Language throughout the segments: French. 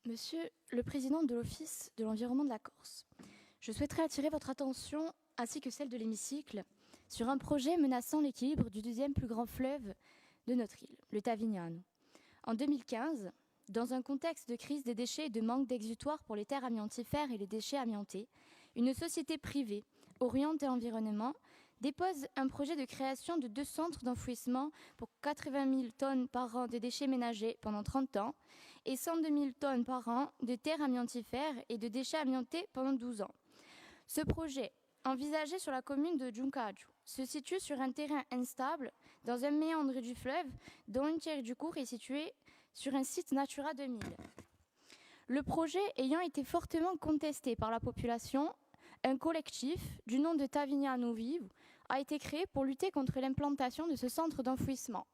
Monsieur le Président de l'Office de l'environnement de la Corse, je souhaiterais attirer votre attention, ainsi que celle de l'hémicycle, sur un projet menaçant l'équilibre du deuxième plus grand fleuve de notre île, le Tavignano. En 2015, dans un contexte de crise des déchets et de manque d'exutoires pour les terres amiantifères et les déchets amiantés, une société privée, Oriente et Environnement, dépose un projet de création de 2 centres d'enfouissement pour 80 000 tonnes par an de déchets ménagers pendant 30 ans et 102 000 tonnes par an de terres amiantifères et de déchets amiantés pendant 12 ans. Ce projet, envisagé sur la commune de Djunkadju, se situe sur un terrain instable dans un méandre du fleuve dont une tiers du cours est située sur un site Natura 2000. Le projet ayant été fortement contesté par la population, un collectif du nom de Tavignano Vivo a été créé pour lutter contre l'implantation de ce centre d'enfouissement.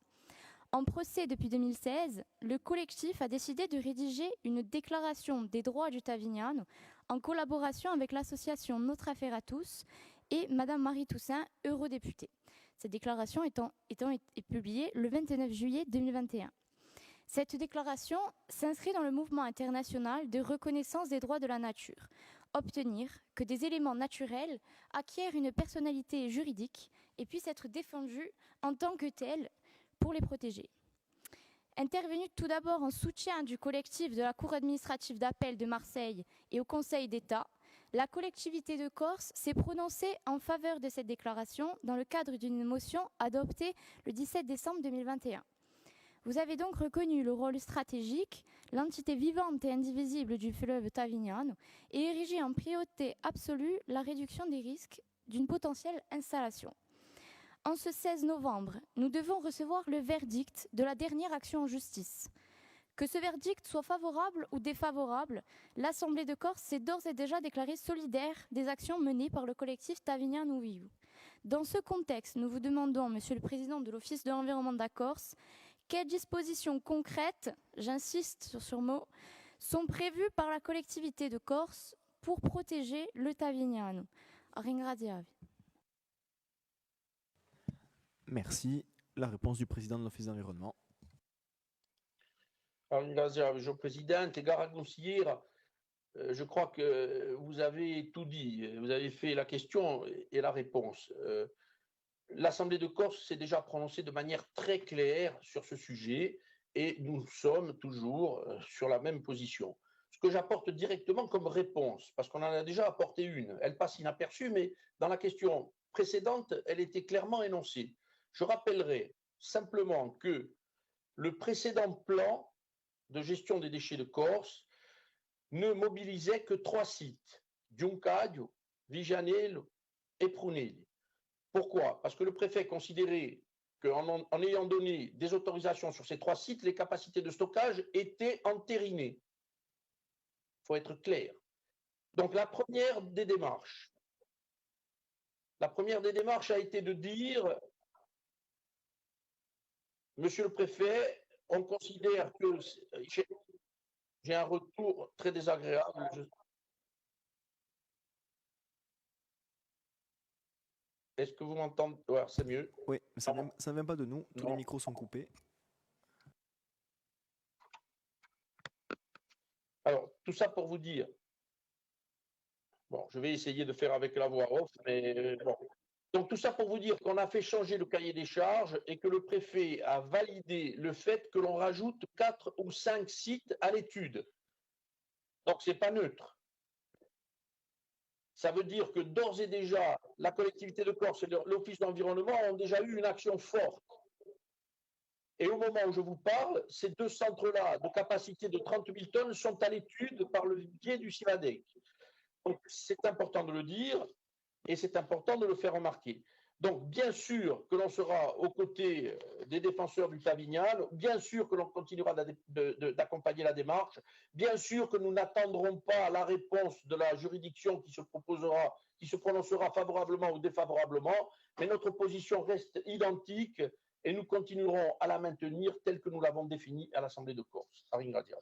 En procès depuis 2016, le collectif a décidé de rédiger une déclaration des droits du Tavignano en collaboration avec l'association Notre Affaire à tous et Madame Marie Toussaint, eurodéputée. Cette déclaration étant publiée le 29 juillet 2021. Cette déclaration s'inscrit dans le mouvement international de reconnaissance des droits de la nature, obtenir que des éléments naturels acquièrent une personnalité juridique et puissent être défendus en tant que tels pour les protéger. Intervenue tout d'abord en soutien du collectif de la Cour administrative d'appel de Marseille et au Conseil d'État, la collectivité de Corse s'est prononcée en faveur de cette déclaration dans le cadre d'une motion adoptée le 17 décembre 2021. Vous avez donc reconnu le rôle stratégique, l'entité vivante et indivisible du fleuve Tavignano et érigé en priorité absolue la réduction des risques d'une potentielle installation. En ce 16 novembre, nous devons recevoir le verdict de la dernière action en justice. Que ce verdict soit favorable ou défavorable, l'Assemblée de Corse s'est d'ores et déjà déclarée solidaire des actions menées par le collectif Tavignano Vivo. Dans ce contexte, nous vous demandons, Monsieur le Président de l'Office de l'environnement de la Corse, quelles dispositions concrètes, j'insiste sur ce mot, sont prévues par la collectivité de Corse pour protéger le Tavignano? Ringraziavi. Merci. La réponse du président de l'Office d'environnement. Ringrazio Presidente, gara consigliera, je crois que vous avez tout dit. Vous avez fait la question et la réponse. L'Assemblée de Corse s'est déjà prononcée de manière très claire sur ce sujet et nous sommes toujours sur la même position. Ce que j'apporte directement comme réponse, parce qu'on en a déjà apporté une, elle passe inaperçue, mais dans la question précédente, elle était clairement énoncée. Je rappellerai simplement que le précédent plan de gestion des déchets de Corse ne mobilisait que 3 sites, Djunkadju, Vigianello et Prunelli. Pourquoi? Parce que le préfet considérait qu'en ayant donné des autorisations sur ces 3 sites, les capacités de stockage étaient entérinées. Il faut être clair. Donc la première des démarches a été de dire, Monsieur le préfet, on considère que j'ai un retour très désagréable. Est-ce que vous m'entendez? Ouais, c'est mieux. Oui, mais ça ne vient pas de nous. Tous les micros sont coupés. Alors, tout ça pour vous dire. Bon, je vais essayer de faire avec la voix off, mais bon. Donc, tout ça pour vous dire qu'on a fait changer le cahier des charges et que le préfet a validé le fait que l'on rajoute 4 ou 5 sites à l'étude. Donc, ce n'est pas neutre. Ça veut dire que d'ores et déjà, la collectivité de Corse et l'Office d'environnement ont déjà eu une action forte. Et au moment où je vous parle, ces 2 centres-là, de capacité de 30 000 tonnes, sont à l'étude par le biais du CIMADEC. Donc, c'est important de le dire et c'est important de le faire remarquer. Donc, bien sûr que l'on sera aux côtés des défenseurs du Tavignano, bien sûr que l'on continuera d'accompagner la démarche, bien sûr que nous n'attendrons pas la réponse de la juridiction qui se prononcera favorablement ou défavorablement, mais notre position reste identique et nous continuerons à la maintenir telle que nous l'avons définie à l'Assemblée de Corse. Ringrazio.